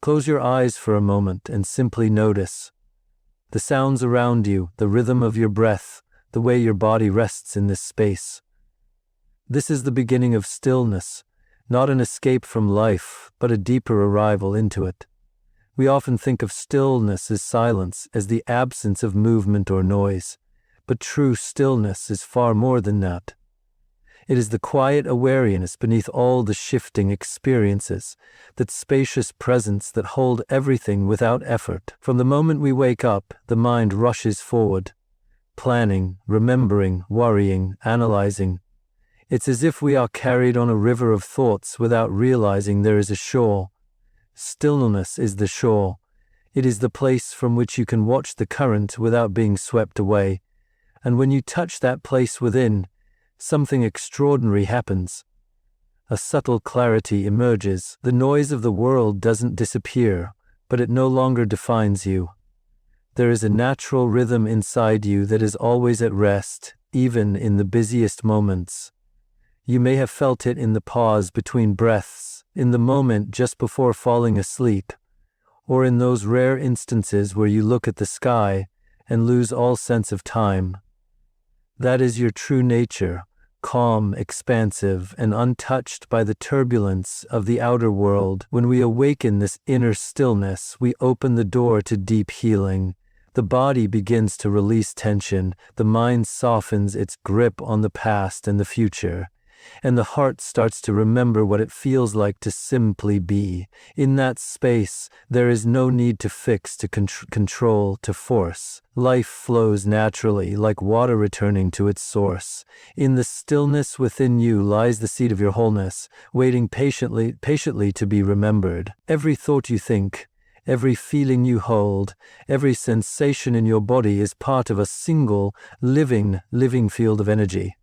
Close your eyes for a moment and simply notice the sounds around you, the rhythm of your breath, the way your body rests in this space. This is the beginning of stillness, not an escape from life, but a deeper arrival into it. We often think of stillness as silence, as the absence of movement or noise, but true stillness is far more than that. It is the quiet awareness beneath all the shifting experiences, that spacious presence that hold everything without effort. From the moment we wake up, the mind rushes forward, planning, remembering, worrying, analyzing. It's as if we are carried on a river of thoughts without realizing there is a shore. Stillness is the shore. It is the place from which you can watch the current without being swept away. And when you touch that place within, something extraordinary happens. A subtle clarity emerges. The noise of the world doesn't disappear, but it no longer defines you. There is a natural rhythm inside you that is always at rest, even in the busiest moments. You may have felt it in the pause between breaths, in the moment just before falling asleep, or in those rare instances where you look at the sky and lose all sense of time. That is your true nature, calm, expansive, and untouched by the turbulence of the outer world. When we awaken this inner stillness, we open the door to deep healing. The body begins to release tension, the mind softens its grip on the past and the future, and the heart starts to remember what it feels like to simply be. In that space, there is no need to fix, to control, to force. Life flows naturally, like water returning to its source. In the stillness within you lies the seed of your wholeness, waiting patiently to be remembered. Every thought you think, every feeling you hold, every sensation in your body is part of a single, living field of energy.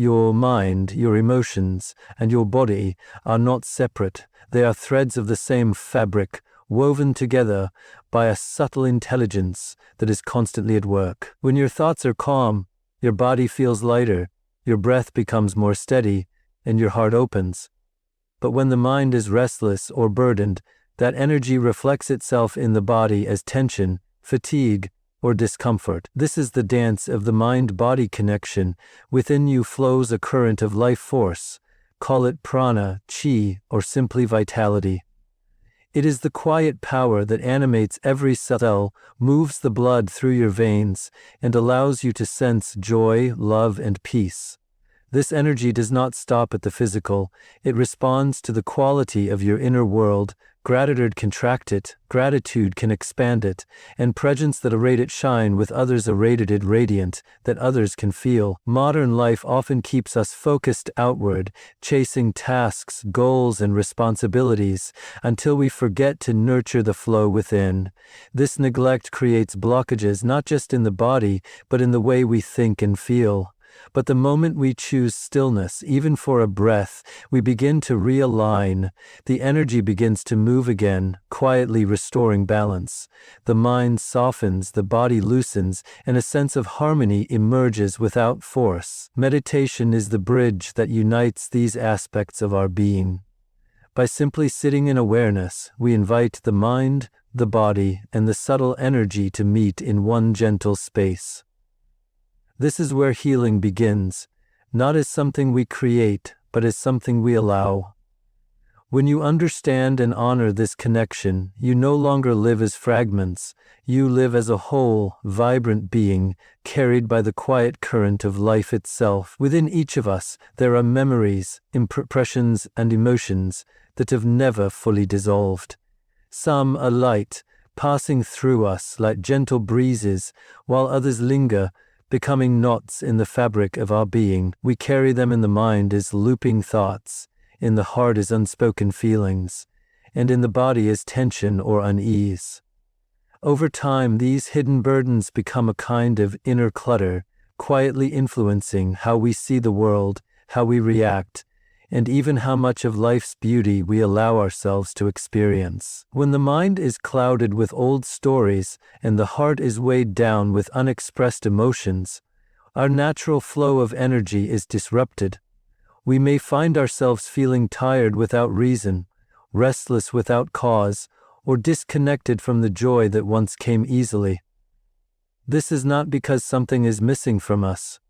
Your mind, your emotions, and your body are not separate. They are threads of the same fabric, woven together by a subtle intelligence that is constantly at work. When your thoughts are calm, your body feels lighter, your breath becomes more steady, and your heart opens. But when the mind is restless or burdened, that energy reflects itself in the body as tension, fatigue, or discomfort. This is the dance of the mind-body connection. Within you flows a current of life force. Call it prana, chi, or simply vitality. It is the quiet power that animates every cell, moves the blood through your veins, and allows you to sense joy, love, and peace. This energy does not stop at the physical. It responds to the quality of your inner world. Gratitude contract it, gratitude can expand it, and presence that arrayed it shine with others irradiated radiant, that others can feel. Modern life often keeps us focused outward, chasing tasks, goals, and responsibilities, until we forget to nurture the flow within. This neglect creates blockages not just in the body, but in the way we think and feel. But the moment we choose stillness, even for a breath, we begin to realign. The energy begins to move again, quietly restoring balance. The mind softens, the body loosens, and a sense of harmony emerges without force. Meditation is the bridge that unites these aspects of our being. By simply sitting in awareness, we invite the mind, the body, and the subtle energy to meet in one gentle space. This is where healing begins, not as something we create, but as something we allow. When you understand and honor this connection, you no longer live as fragments. You live as a whole, vibrant being, carried by the quiet current of life itself. Within each of us, there are memories, impressions, and emotions that have never fully dissolved. Some are light, passing through us like gentle breezes, while others linger, becoming knots in the fabric of our being. We carry them in the mind as looping thoughts, in the heart as unspoken feelings, and in the body as tension or unease. Over time, these hidden burdens become a kind of inner clutter, quietly influencing how we see the world, how we react, and even how much of life's beauty we allow ourselves to experience. When the mind is clouded with old stories and the heart is weighed down with unexpressed emotions, our natural flow of energy is disrupted. We may find ourselves feeling tired without reason, restless without cause, or disconnected from the joy that once came easily. This is not because something is missing from us.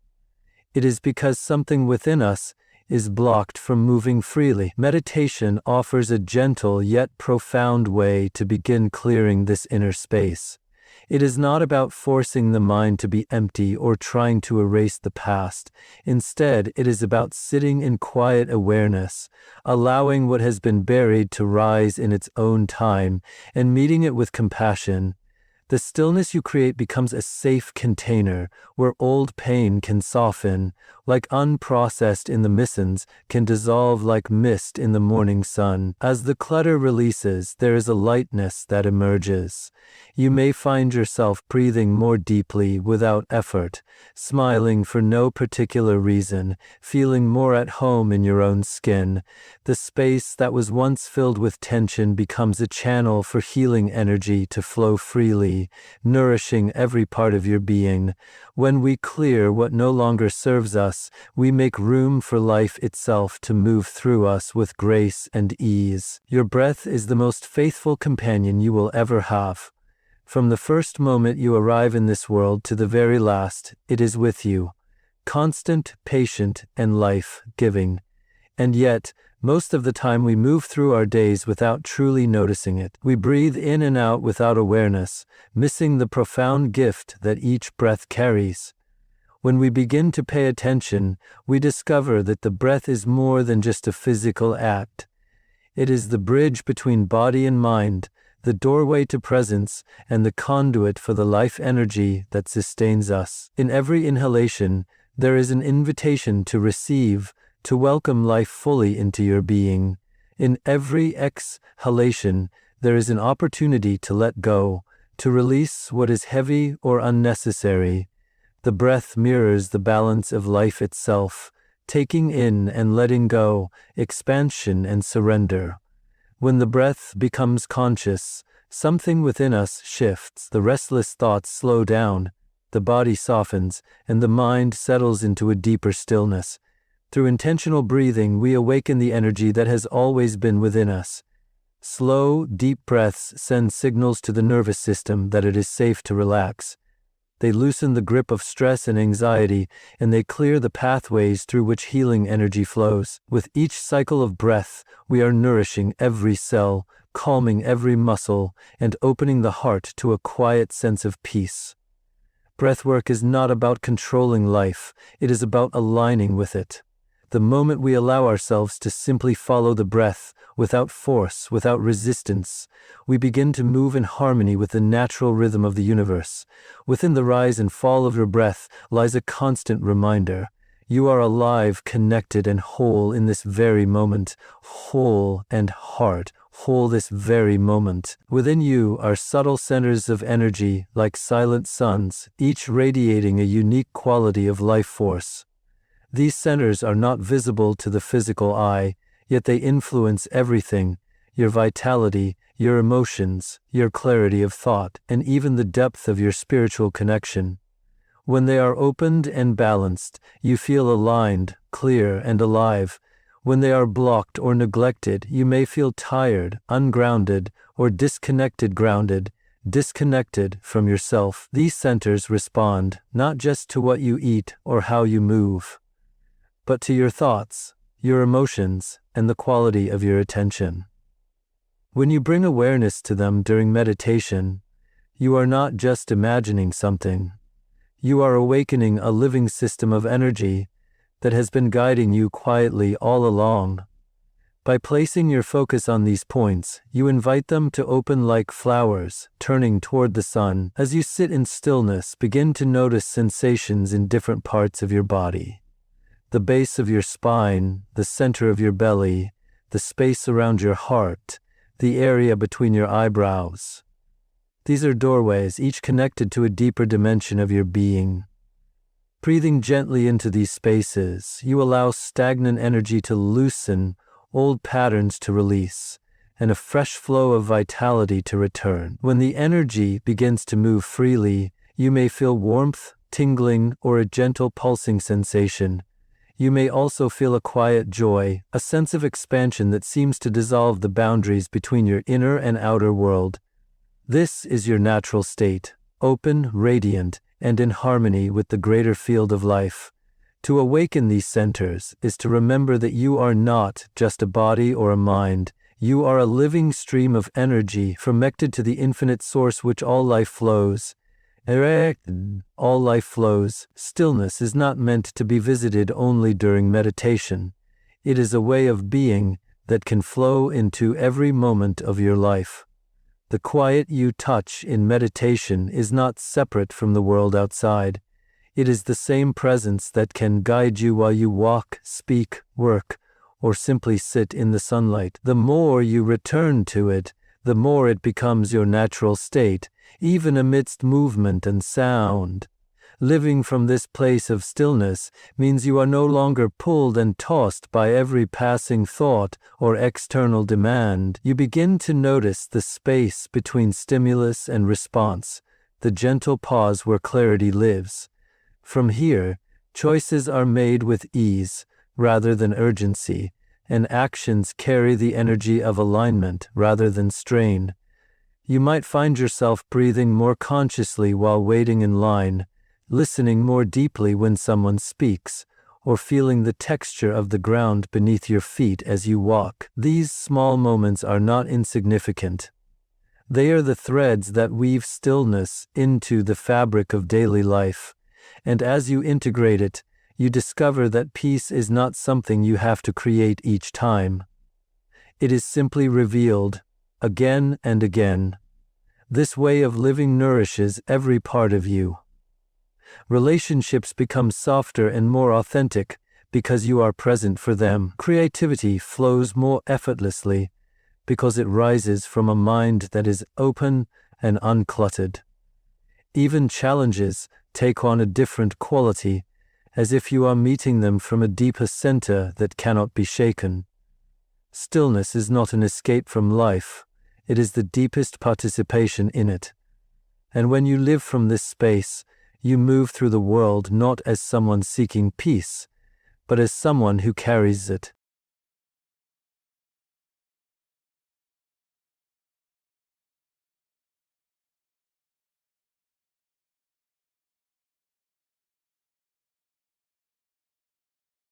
It is because something within us is blocked from moving freely. Meditation offers a gentle yet profound way to begin clearing this inner space. It is not about forcing the mind to be empty or trying to erase the past. Instead, it is about sitting in quiet awareness, allowing what has been buried to rise in its own time, and meeting it with compassion. The stillness you create becomes a safe container where old pain can soften, like unprocessed in the missons, can dissolve like mist in the morning sun. As the clutter releases, there is a lightness that emerges. You may find yourself breathing more deeply without effort, smiling for no particular reason, feeling more at home in your own skin. The space that was once filled with tension becomes a channel for healing energy to flow freely, nourishing every part of your being. When we clear what no longer serves us, we make room for life itself to move through us with grace and ease. Your breath is the most faithful companion you will ever have. From the first moment you arrive in this world to the very last, it is with you, constant, patient, and life-giving. And yet, most of the time we move through our days without truly noticing it. We breathe in and out without awareness, missing the profound gift that each breath carries. When we begin to pay attention, we discover that the breath is more than just a physical act. It is the bridge between body and mind, the doorway to presence, and the conduit for the life energy that sustains us. In every inhalation, there is an invitation to receive, to welcome life fully into your being. In every exhalation, there is an opportunity to let go, to release what is heavy or unnecessary. The breath mirrors the balance of life itself, taking in and letting go, expansion and surrender. When the breath becomes conscious, something within us shifts, the restless thoughts slow down, the body softens, and the mind settles into a deeper stillness. Through intentional breathing, we awaken the energy that has always been within us. Slow, deep breaths send signals to the nervous system that it is safe to relax. They loosen the grip of stress and anxiety, and they clear the pathways through which healing energy flows. With each cycle of breath, we are nourishing every cell, calming every muscle, and opening the heart to a quiet sense of peace. Breathwork is not about controlling life, it is about aligning with it. The moment we allow ourselves to simply follow the breath, without force, without resistance, we begin to move in harmony with the natural rhythm of the universe. Within the rise and fall of your breath lies a constant reminder. You are alive, connected, and whole in this very moment, whole and heart, whole this very moment. Within you are subtle centers of energy like silent suns, each radiating a unique quality of life force. These centers are not visible to the physical eye, yet they influence everything: your vitality, your emotions, your clarity of thought, and even the depth of your spiritual connection. When they are opened and balanced, you feel aligned, clear, and alive. When they are blocked or neglected, you may feel tired, ungrounded, or disconnected from yourself. These centers respond not just to what you eat or how you move, but to your thoughts, your emotions, and the quality of your attention. When you bring awareness to them during meditation, you are not just imagining something. You are awakening a living system of energy that has been guiding you quietly all along. By placing your focus on these points, you invite them to open like flowers, turning toward the sun. As you sit in stillness, begin to notice sensations in different parts of your body. The base of your spine, the center of your belly, the space around your heart, the area between your eyebrows. These are doorways, each connected to a deeper dimension of your being. Breathing gently into these spaces, you allow stagnant energy to loosen, old patterns to release, and a fresh flow of vitality to return. When the energy begins to move freely, you may feel warmth, tingling, or a gentle pulsing sensation. You may also feel a quiet joy, a sense of expansion that seems to dissolve the boundaries between your inner and outer world. This is your natural state, open, radiant, and in harmony with the greater field of life. To awaken these centers is to remember that you are not just a body or a mind. You are a living stream of energy connected to the infinite source which all life flows. All life flows. Stillness is not meant to be visited only during meditation. It is a way of being that can flow into every moment of your life. The quiet you touch in meditation is not separate from the world outside. It is the same presence that can guide you while you walk, speak, work, or simply sit in the sunlight. The more you return to it, the more it becomes your natural state, even amidst movement and sound. Living from this place of stillness means you are no longer pulled and tossed by every passing thought or external demand. You begin to notice the space between stimulus and response, the gentle pause where clarity lives. From here, choices are made with ease rather than urgency, and actions carry the energy of alignment rather than strain. You might find yourself breathing more consciously while waiting in line, listening more deeply when someone speaks, or feeling the texture of the ground beneath your feet as you walk. These small moments are not insignificant. They are the threads that weave stillness into the fabric of daily life, and as you integrate it, you discover that peace is not something you have to create each time. It is simply revealed, again and again. This way of living nourishes every part of you. Relationships become softer and more authentic because you are present for them. Creativity flows more effortlessly because it rises from a mind that is open and uncluttered. Even challenges take on a different quality, as if you are meeting them from a deeper center that cannot be shaken. Stillness is not an escape from life, it is the deepest participation in it. And when you live from this space, you move through the world not as someone seeking peace, but as someone who carries it.